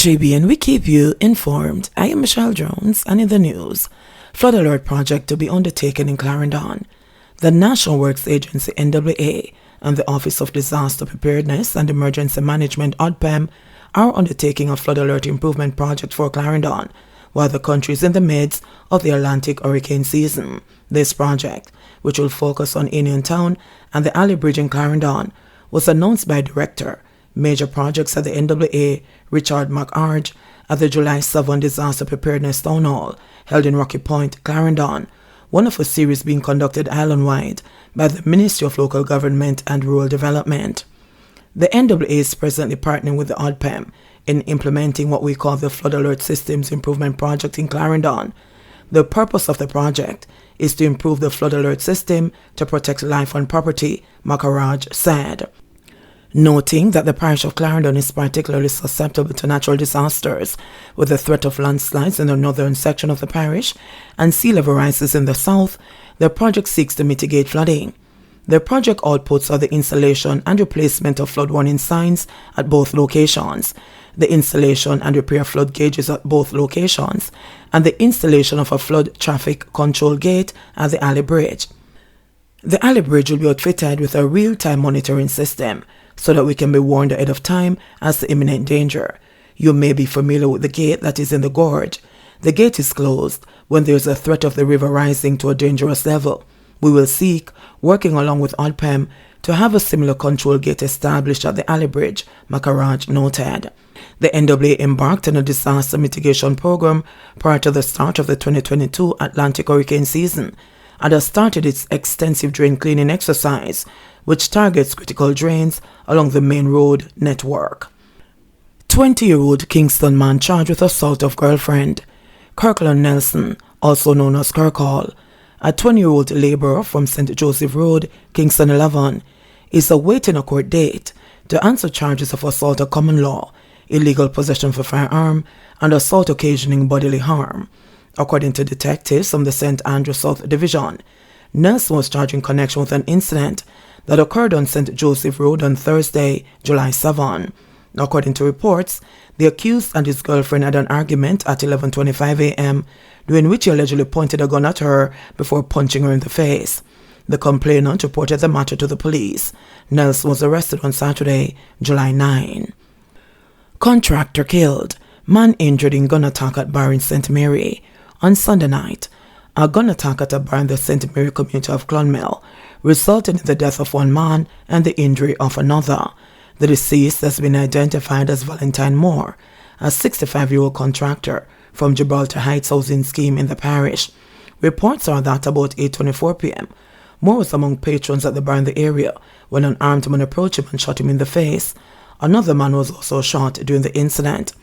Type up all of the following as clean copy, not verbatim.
JBN, we keep you informed. I am Michelle Jones, and in the news, flood alert project to be undertaken in Clarendon. The National Works Agency NWA and the Office of Disaster Preparedness and Emergency Management ODPEM are undertaking a flood alert improvement project for Clarendon, while the country is in the midst of the Atlantic hurricane season. This project, which will focus on Union Town and the Alley Bridge in Clarendon, was announced by Director Major Projects at the NWA, Richard McArge, at the July 7 Disaster Preparedness Town Hall held in Rocky Point, Clarendon, one of a series being conducted island-wide by the Ministry of Local Government and Rural Development. The NWA is presently partnering with the ODPEM in implementing what we call the Flood Alert Systems Improvement Project in Clarendon. The purpose of the project is to improve the flood alert system to protect life and property, McArge said, noting that the parish of Clarendon is particularly susceptible to natural disasters, with the threat of landslides in the northern section of the parish and sea level rises in the south. The project seeks to mitigate flooding. The project outputs are the installation and replacement of flood warning signs at both locations, the installation and repair of flood gauges at both locations, and the installation of a flood traffic control gate at the Alley Bridge. The Alley Bridge will be outfitted with a real-time monitoring system so that we can be warned ahead of time as to imminent danger. You may be familiar with the gate that is in the gorge. The gate is closed when there is a threat of the river rising to a dangerous level. We will seek, working along with ODPEM, to have a similar control gate established at the Alley Bridge, McArge noted. The NWA embarked on a disaster mitigation program prior to the start of the 2022 Atlantic hurricane season and has started its extensive drain cleaning exercise, which targets critical drains along the main road network. 20-year-old Kingston man charged with assault of girlfriend. Kirkland Nelson, also known as Kirkall, a 20-year-old laborer from St. Joseph Road, Kingston 11, is awaiting a court date to answer charges of assault of common law, illegal possession of a firearm, and assault occasioning bodily harm. According to detectives from the St. Andrew South Division, Nelson was charged in connection with an incident that occurred on St. Joseph Road on Thursday, July 7. According to reports, the accused and his girlfriend had an argument at 11:25 a.m., during which he allegedly pointed a gun at her before punching her in the face. The complainant reported the matter to the police. Nelson was arrested on Saturday, July 9. Contractor killed. Man injured in gun attack at bar in St. Mary. On Sunday night, a gun attack at a bar in the St. Mary community of Clonmel resulted in the death of one man and the injury of another. The deceased has been identified as Valentine Moore, a 65-year-old contractor from Gibraltar Heights housing scheme in the parish. Reports are that about 8:24 p.m., Moore was among patrons at the bar in the area when an armed man approached him and shot him in the face. Another man was also shot during the incident.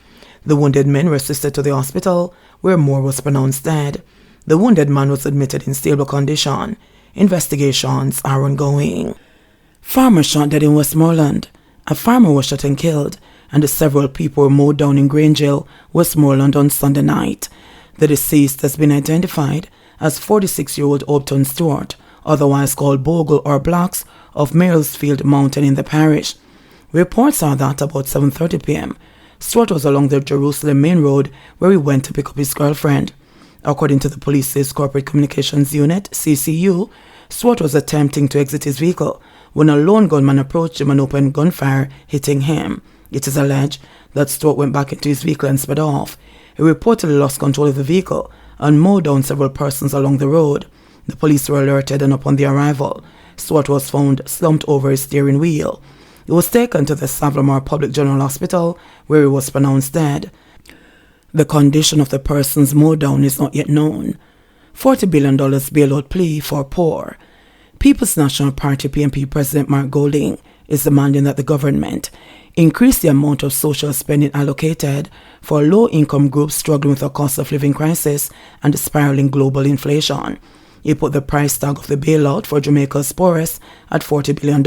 The wounded men were assisted to the hospital, where Moore was pronounced dead. The wounded man was admitted in stable condition. Investigations are ongoing. Farmer shot dead in Westmoreland. A farmer was shot and killed, and several people were mowed down in Grangehill, Westmoreland on Sunday night. The deceased has been identified as 46-year-old Upton Stewart, otherwise called Bogle or Blocks, of Maresfield Mountain in the parish. Reports are that about 7:30 p.m., Stewart was along the Jerusalem main road where he went to pick up his girlfriend. According to the police's Corporate Communications Unit, CCU, Stewart was attempting to exit his vehicle when a lone gunman approached him and opened gunfire, hitting him. It is alleged that Stewart went back into his vehicle and sped off. He reportedly lost control of the vehicle and mowed down several persons along the road. The police were alerted, and upon their arrival, Stewart was found slumped over his steering wheel. He was taken to the Savlamore Public General Hospital, where he was pronounced dead. The condition of the persons mowed down is not yet known. $40 billion bailout plea for poor. People's National Party PNP President Mark Golding is demanding that the government increase the amount of social spending allocated for low-income groups struggling with a cost of living crisis and spiraling global inflation. He put the price tag of the bailout for Jamaica's poorest at $40 billion.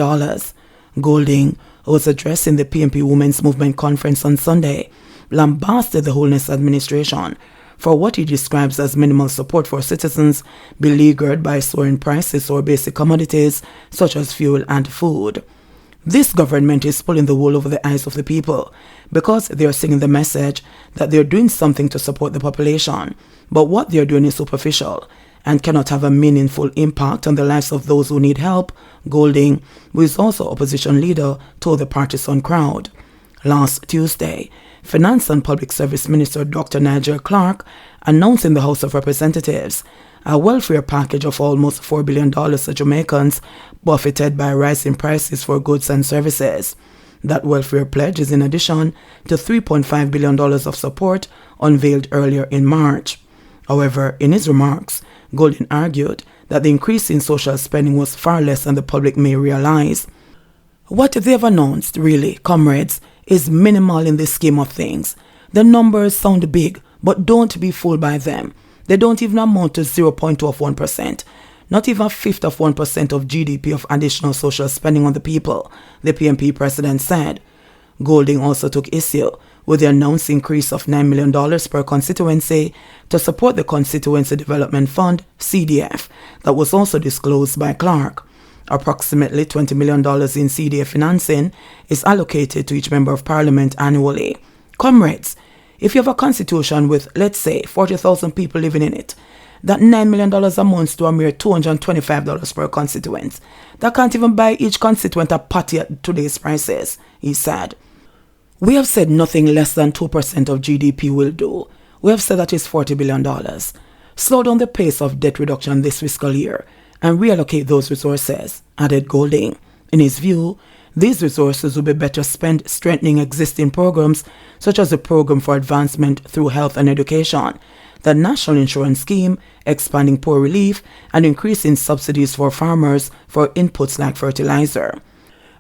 Golding, who was addressing the PNP Women's Movement Conference on Sunday, lambasted the Holness administration for what he describes as minimal support for citizens beleaguered by soaring prices or basic commodities such as fuel and food. This government is pulling the wool over the eyes of the people because they are sending the message that they are doing something to support the population, but what they are doing is superficial and cannot have a meaningful impact on the lives of those who need help, Golding, who is also opposition leader, told the partisan crowd. Last Tuesday, Finance and Public Service Minister Dr. Nigel Clark announced in the House of Representatives a welfare package of almost $4 billion to Jamaicans buffeted by rising prices for goods and services. That welfare pledge is in addition to $3.5 billion of support unveiled earlier in March. However, in his remarks, Golding argued that the increase in social spending was far less than the public may realize. What they have announced, really, comrades, is minimal in the scheme of things. The numbers sound big, but don't be fooled by them. They don't even amount to 0.2 of 1%, not even a fifth of 1% of GDP of additional social spending on the people, the PNP president said. Golding also took issue with the announced increase of $9 million per constituency to support the Constituency Development Fund, CDF, that was also disclosed by Clark. Approximately $20 million in CDF financing is allocated to each member of parliament annually. Comrades, if you have a constitution with, let's say, 40,000 people living in it, that $9 million amounts to a mere $225 per constituent. That can't even buy each constituent a patty at today's prices, he said. We have said nothing less than 2% of GDP will do. We have said that is $40 billion. Slow down the pace of debt reduction this fiscal year and reallocate those resources, added Golding. In his view, these resources will be better spent strengthening existing programs such as the Program for Advancement through Health and Education, the National Insurance Scheme, expanding poor relief, and increasing subsidies for farmers for inputs like fertilizer.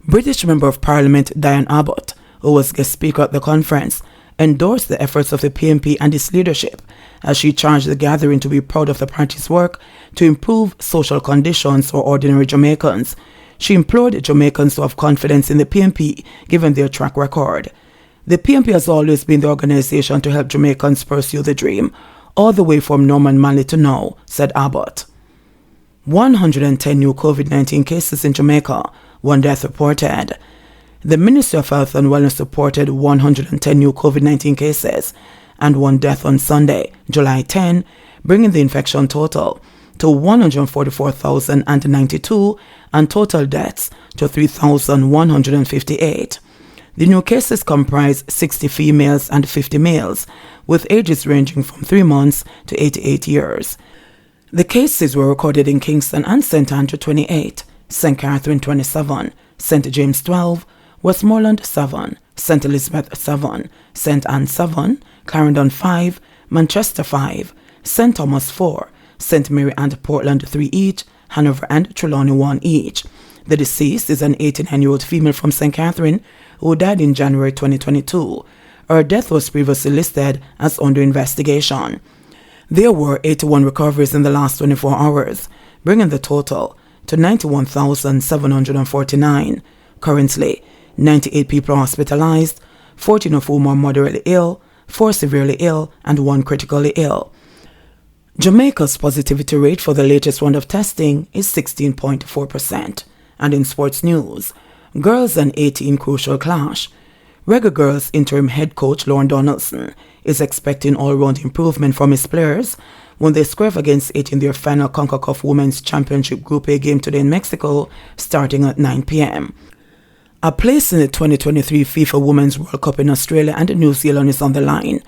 British Member of Parliament Diane Abbott, who was guest speaker at the conference, endorsed the efforts of the PNP and its leadership as she charged the gathering to be proud of the party's work to improve social conditions for ordinary Jamaicans. She implored Jamaicans to have confidence in the PNP given their track record. The PNP has always been the organization to help Jamaicans pursue the dream, all the way from Norman Manley to now, said Abbott. 110 new COVID-19 cases in Jamaica, one death reported. The Ministry of Health and Wellness reported 110 new COVID-19 cases and one death on Sunday, July 10, bringing the infection total to 144,092 and total deaths to 3,158. The new cases comprise 60 females and 50 males, with ages ranging from 3 months to 88 years. The cases were recorded in Kingston and St. Andrew 28, St. Catherine 27, St. James 12, Westmoreland 7, St. Elizabeth 7, St. Anne 7, Clarendon 5, Manchester 5, St. Thomas 4, St. Mary and Portland 3 each, Hanover and Trelawney 1 each. The deceased is an 89-year-old female from St. Catherine who died in January 2022. Her death was previously listed as under investigation. There were 81 recoveries in the last 24 hours, bringing the total to 91,749. Currently, 98 people are hospitalized, 14 of whom are moderately ill, 4 severely ill, and 1 critically ill. Jamaica's positivity rate for the latest round of testing is 16.4%. And in sports news, girls and 18 crucial clash. Reggae Girls interim head coach Lauren Donaldson is expecting all-round improvement from his players when they square against 8 in their final CONCACAF Women's Championship Group A game today in Mexico, starting at 9 p.m. A place in the 2023 FIFA Women's World Cup in Australia and New Zealand is on the line.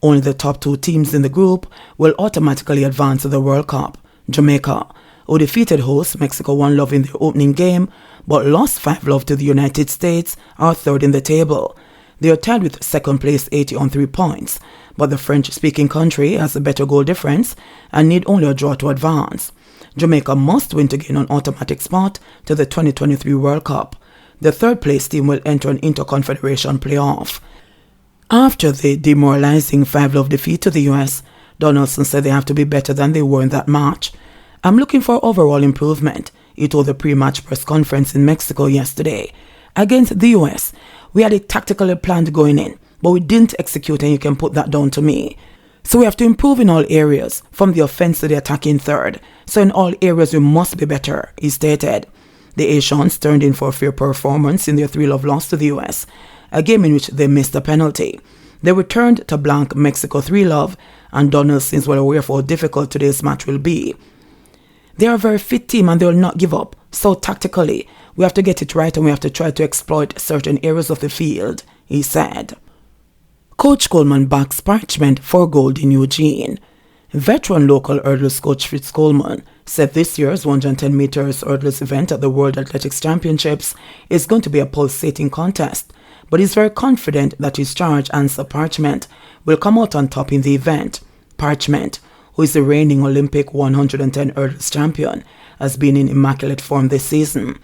Only the top 2 teams in the group will automatically advance to the World Cup. Jamaica, who defeated hosts Mexico 1-0 in their opening game, but lost 5-0 to the United States, are third in the table. They are tied with second place 80 on 3 points, but the French-speaking country has a better goal difference and need only a draw to advance. Jamaica must win to gain an automatic spot to the 2023 World Cup. The third place team will enter an interconfederation playoff. After the demoralizing 5-0 defeat to the US, Donaldson said they have to be better than they were in that match. I'm looking for overall improvement, he told the pre-match press conference in Mexico yesterday. Against the US, we had it tactically planned going in, but we didn't execute, and you can put that down to me. So we have to improve in all areas, from the offense to the attacking third. So in all areas we must be better, he stated. The Asians turned in for a fair performance in their 3-0 loss to the US, a game in which they missed a penalty. They returned to blank Mexico 3-0, and Donald seems well aware of how difficult today's match will be. They are a very fit team and they will not give up. So tactically, we have to get it right and we have to try to exploit certain areas of the field, he said. Coach Coleman backs Parchment for gold in Eugene. Veteran local hurdles coach Fritz Coleman said this year's 110 meters hurdles event at the World Athletics Championships is going to be a pulsating contest, but he's very confident that his charge answer Parchment will come out on top in the event. Parchment, who is the reigning Olympic 110 hurdles champion, has been in immaculate form this season.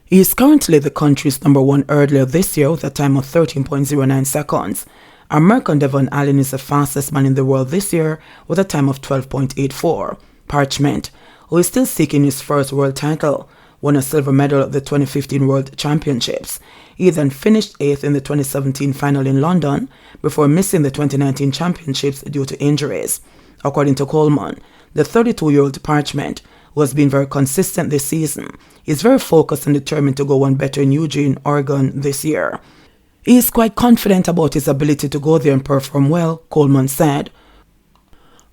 He is currently the country's #1 hurdler this year with a time of 13.09 seconds. American Devon Allen is the fastest man in the world this year with a time of 12.84. Parchment, who is still seeking his first world title, won a silver medal at the 2015 World Championships. He then finished 8th in the 2017 final in London before missing the 2019 championships due to injuries. According to Coleman, the 32-year-old Parchment, who has been very consistent this season, is very focused and determined to go one better in Eugene, Oregon this year. He is quite confident about his ability to go there and perform well, Coleman said.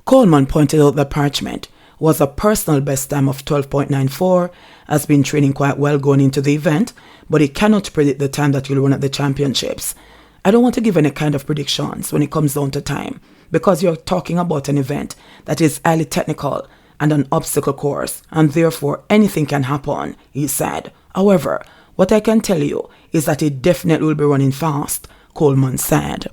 Coleman pointed out that Parchment was a personal best time of 12.94, has been training quite well going into the event, but he cannot predict the time that he'll run at the championships. I don't want to give any kind of predictions when it comes down to time, because you're talking about an event that is highly technical and an obstacle course, and therefore anything can happen, he said. However, what I can tell you is that it definitely will be running fast, Coleman said.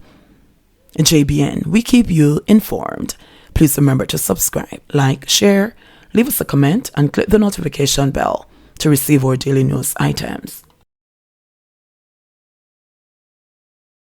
JBN, we keep you informed. Please remember to subscribe, like, share, leave us a comment, and click the notification bell to receive our daily news items.